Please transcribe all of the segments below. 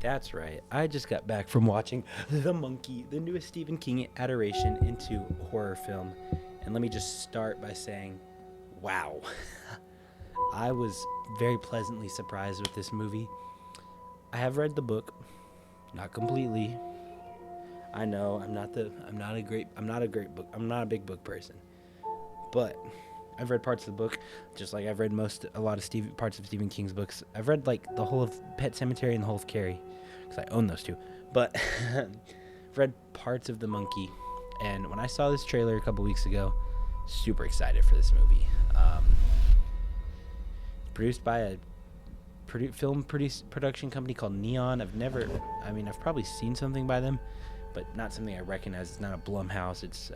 That's right. I just got back from watching The Monkey, the newest Stephen King adoration into horror film. And let me just start by saying, wow. I was very pleasantly surprised with this movie. I have read the book, not completely. I know I'm not a big book person. But I've read parts of the book, just like I've read a lot of parts of Stephen King's books. I've read like the whole of Pet Cemetery and the whole of Carrie, because I own those two. But I've read parts of The Monkey, and when I saw this trailer a couple weeks ago, super excited for this movie. Produced by a production company called Neon. I've probably seen something by them, but not something I recognize. It's not a Blumhouse. It's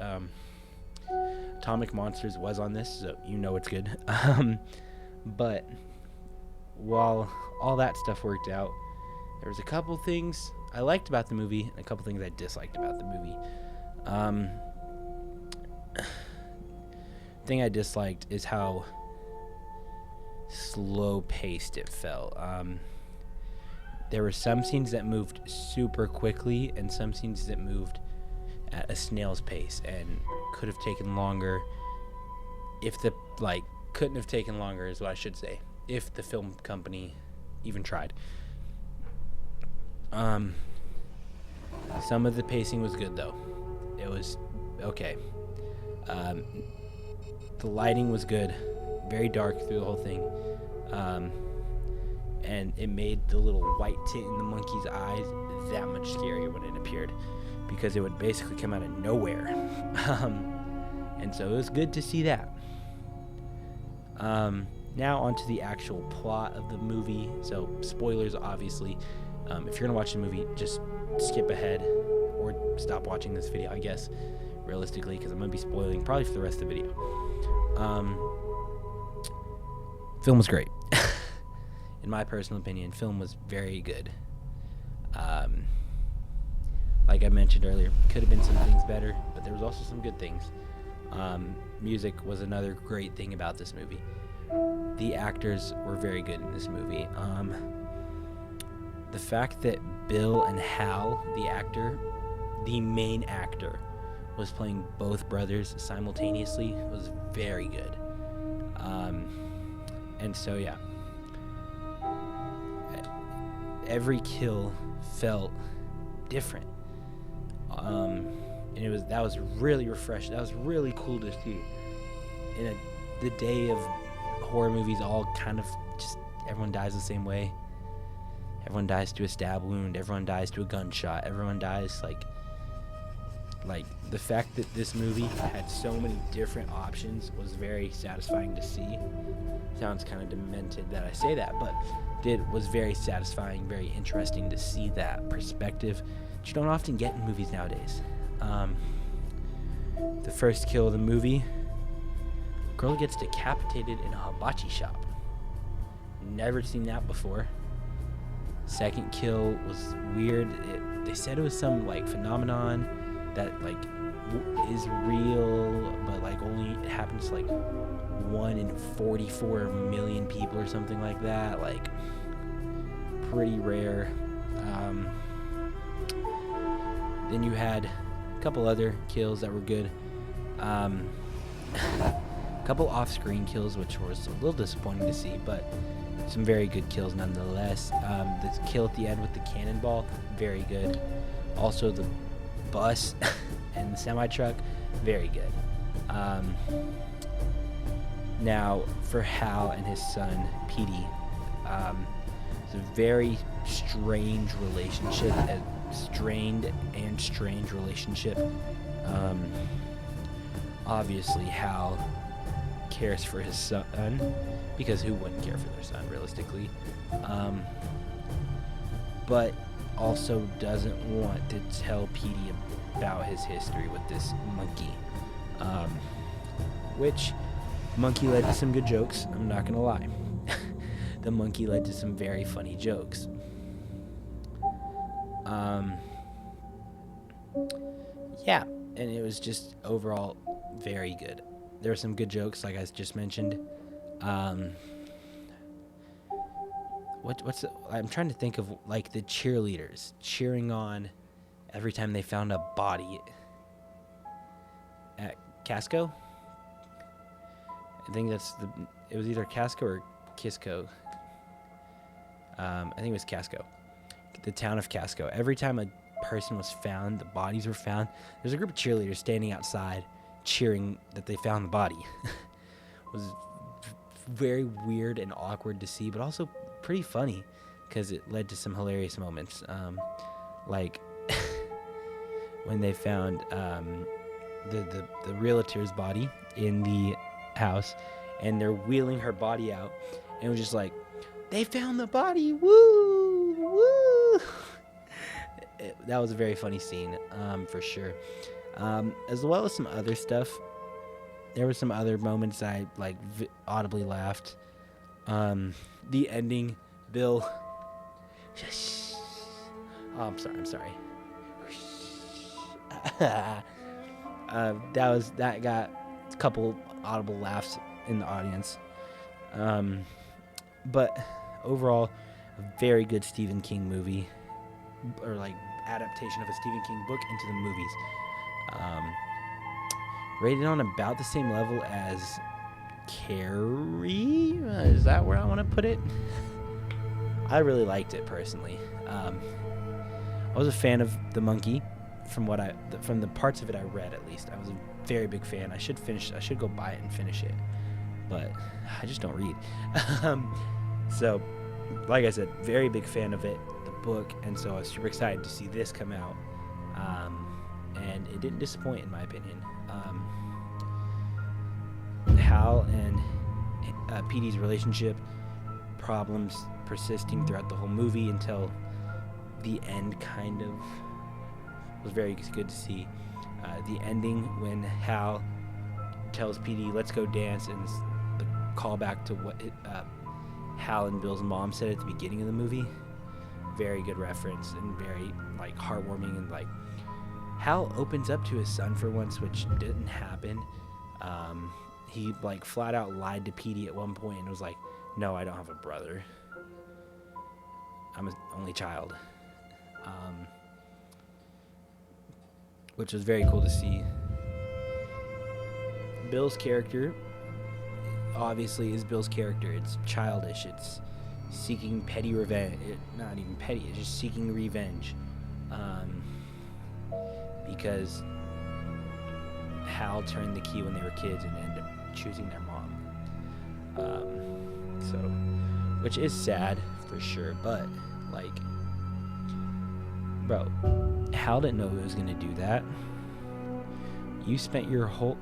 Atomic Monsters was on this, so you know it's good. But while all that stuff worked out, there was a couple things I liked about the movie and a couple things I disliked about the movie. Thing I disliked is how slow paced it felt. There were some scenes that moved super quickly and some scenes that moved at a snail's pace and could have taken longer couldn't have taken longer is what I should say, if the film company even tried. Some of the pacing was good though. It was okay. The lighting was good, very dark through the whole thing. And it made the little white tint in the monkey's eyes that much scarier when it appeared, because it would basically come out of nowhere. And so it was good to see that. Now onto the actual plot of the movie. So spoilers, obviously. If you're gonna watch the movie, just skip ahead or stop watching this video, I guess, realistically, because I'm gonna be spoiling probably for the rest of the video. Film was great. In my personal opinion, film was very good. Like I mentioned earlier, could have been some things better, but there was also some good things. Music was another great thing about this movie. The actors were very good in this movie. The fact that Bill and Hal, the main actor, was playing both brothers simultaneously was very good. And so yeah, every kill felt different. And that was really refreshing. That was really cool to see. In the day of horror movies, all kind of just everyone dies the same way. Everyone dies to a stab wound. Everyone dies to a gunshot. Everyone dies like the fact that this movie had so many different options was very satisfying to see. Sounds kind of demented that I say that, but it was very satisfying, very interesting to see that perspective that you don't often get in movies nowadays. The first kill of the movie, girl gets decapitated in a hibachi shop. Never seen that before. Second kill was weird. They said it was some phenomenon that is real, but only it happens to 1 in 44 million people or something like that. Pretty rare. Then you had a couple other kills that were good. A couple off-screen kills, which was a little disappointing to see, but some very good kills nonetheless. The kill at the end with the cannonball, very good. Also the bus and the semi-truck, very good. Now for Hal and his son Petey, it's a very strange relationship, a strained and strange relationship. Obviously Hal cares for his son, because who wouldn't care for their son realistically, but also doesn't want to tell Petey about his history with this monkey, which monkey led to some good jokes, I'm not gonna lie. The monkey led to some very funny jokes. Yeah, and it was just overall very good. There were some good jokes, like I just mentioned. I'm trying to think of like the cheerleaders cheering on every time they found a body at Casco. I think it was either Casco or Kisco. I think it was Casco, the town of Casco. Every time a person was found, the bodies were found, there's a group of cheerleaders standing outside cheering that they found the body. It was very weird and awkward to see, but also pretty funny because it led to some hilarious moments. Like when they found the realtor's body in the house, and they're wheeling her body out, and it was just like, they found the body, woo, woo. That was a very funny scene, for sure. As well as some other stuff. There were some other moments I like audibly laughed. The ending, Bill. Oh, I'm sorry. That got a couple audible laughs in the audience. But overall, a very good Stephen King movie, or like adaptation of a Stephen King book into the movies. Rated on about the same level as Carrie. Is that where I want to put it? I really liked it personally. I was a fan of the monkey, from the parts of it I read at least. I was a very big fan. I should go buy it and finish it, but I just don't read. So, like I said, very big fan of it, the book, and so I was super excited to see this come out. And it didn't disappoint, in my opinion. Hal and Petey's relationship, problems persisting throughout the whole movie until the end, kind of, was very good to see. The ending when Hal tells Petey, let's go dance, and the callback to what Hal and Bill's mom said at the beginning of the movie. Very good reference and very like heartwarming, and like Hal opens up to his son for once, which didn't happen. He like flat out lied to Petey at one point and was like, no, I don't have a brother. I'm an only child. Which was very cool to see. Bill's character obviously is Bill's character. It's childish. It's seeking petty revenge. Not even petty. It's just seeking revenge. Because Hal turned the key when they were kids and ended up choosing their mom. So, which is sad for sure, but like, bro, Hal didn't know he was gonna do that. You spent your whole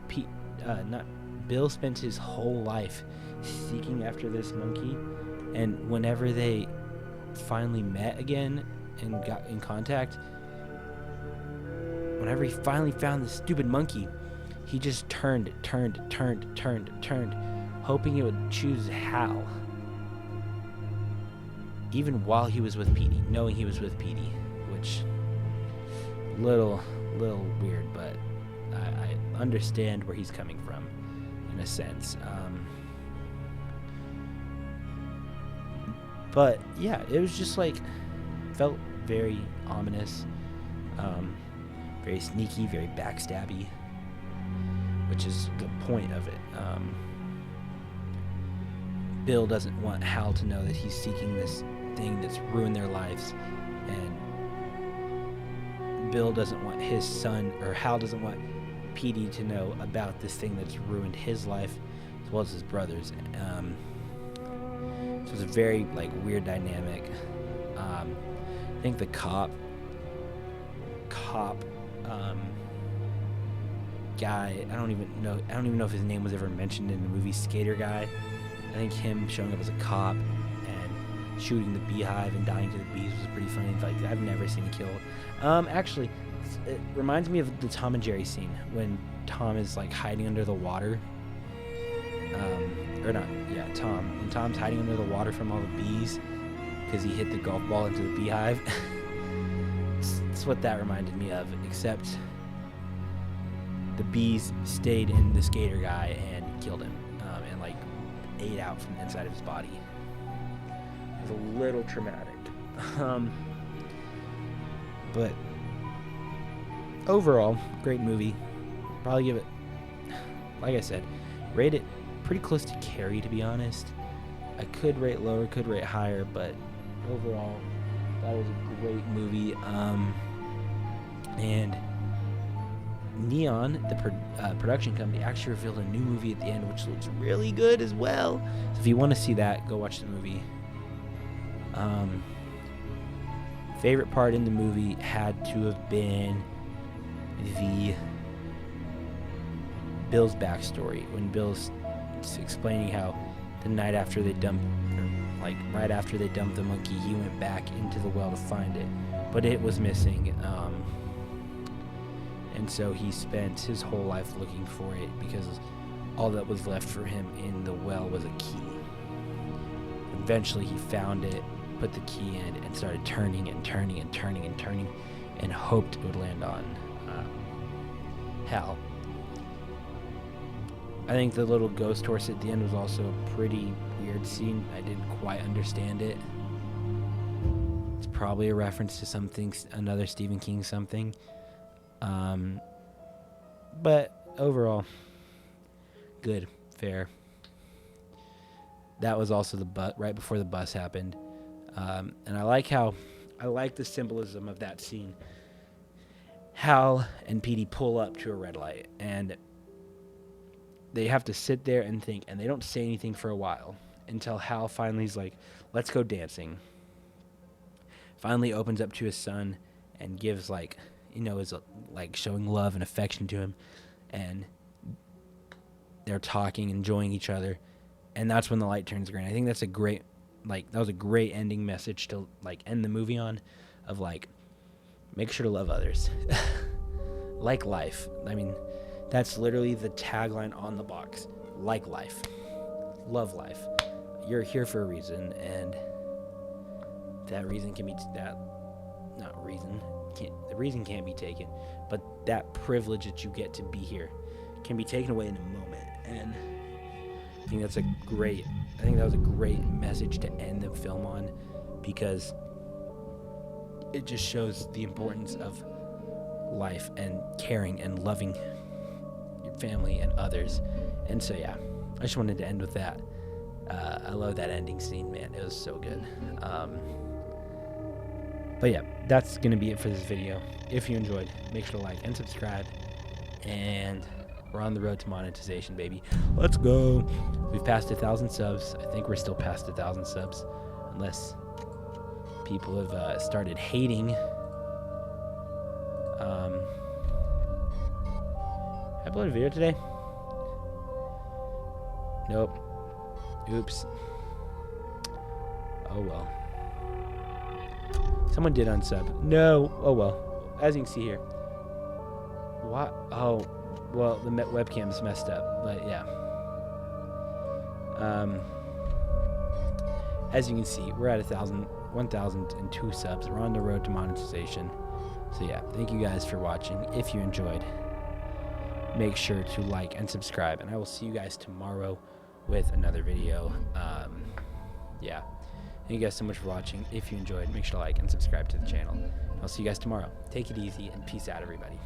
Bill spent his whole life seeking after this monkey, and whenever they finally met again and got in contact, whenever he finally found the stupid monkey, he just turned, hoping it would choose Hal. Even while he was with Petey, knowing he was with Petey, which little weird, but I understand where he's coming from, in a sense. But yeah, it was just like, felt very ominous, very sneaky, very backstabby, which is the point of it. Bill doesn't want Hal to know that he's seeking this thing that's ruined their lives, and Bill doesn't want his son, or Hal doesn't want Petey to know about this thing that's ruined his life as well as his brothers. So it's a very like weird dynamic. I think the cop guy, I don't even know if his name was ever mentioned in the movie, Skater guy. I think him showing up as a cop and shooting the beehive and dying to the bees was pretty funny. Like, I've never seen a kill. Actually, it reminds me of the Tom and Jerry scene when Tom is like hiding under the water. Tom. When Tom's hiding under the water from all the bees because he hit the golf ball into the beehive. That's what that reminded me of, except the bees stayed in the skater guy and killed him, and like ate out from the inside of his body. was a little traumatic. But overall, great movie. Probably give it, like I said, rate it pretty close to Carrie, to be honest. I could rate lower, could rate higher, but overall, that was a great movie. And Neon, the production company, actually revealed a new movie at the end, which looks really good as well. So if you want to see that, go watch the movie. Favorite part in the movie had to have been the Bill's backstory, when Bill's explaining how the night after they dumped, or like right after they dumped the monkey, he went back into the well to find it, but it was missing. And so he spent his whole life looking for it, because all that was left for him in the well was a key. Eventually he found it, put the key in, and started turning and turning and turning and turning, and hoped it would land on Hal. I think the little ghost horse at the end was also a pretty weird scene. I didn't quite understand it. It's probably a reference to something, another Stephen King something. But overall, good, fair. That was also the right before the bus happened. And I like the symbolism of that scene. Hal and Petey pull up to a red light, and they have to sit there and think, and they don't say anything for a while until Hal finally is like, let's go dancing. Finally opens up to his son and gives, like, is like showing love and affection to him, and they're talking, enjoying each other, and that's when the light turns green. I think that's that was a great ending message to like end the movie on, of like, make sure to love others. Like life. I mean, that's literally the tagline on the box. Like life. Love life. You're here for a reason, and that reason can be the reason can't be taken, but that privilege that you get to be here can be taken away in a moment. And I think that was a great message to end the film on, because it just shows the importance of life and caring and loving your family and others. And so yeah, I just wanted to end with that. I love that ending scene, man. It was so good. But yeah, that's going to be it for this video. If you enjoyed, make sure to like and subscribe. And we're on the road to monetization, baby. Let's go. We've passed 1,000 subs. I think we're still past 1,000 subs, unless people have started hating. I uploaded a video today? Nope. Oops. Oh well. Someone did unsub. No. Oh well. As you can see here. What? Oh. Well, the webcam's messed up. But yeah. As you can see, we're at 1,002 subs. We're on the road to monetization. So yeah, thank you guys for watching. If you enjoyed, make sure to like and subscribe. And I will see you guys tomorrow with another video. Yeah. Thank you guys so much for watching. If you enjoyed, make sure to like and subscribe to the channel. I'll see you guys tomorrow. Take it easy and peace out, everybody.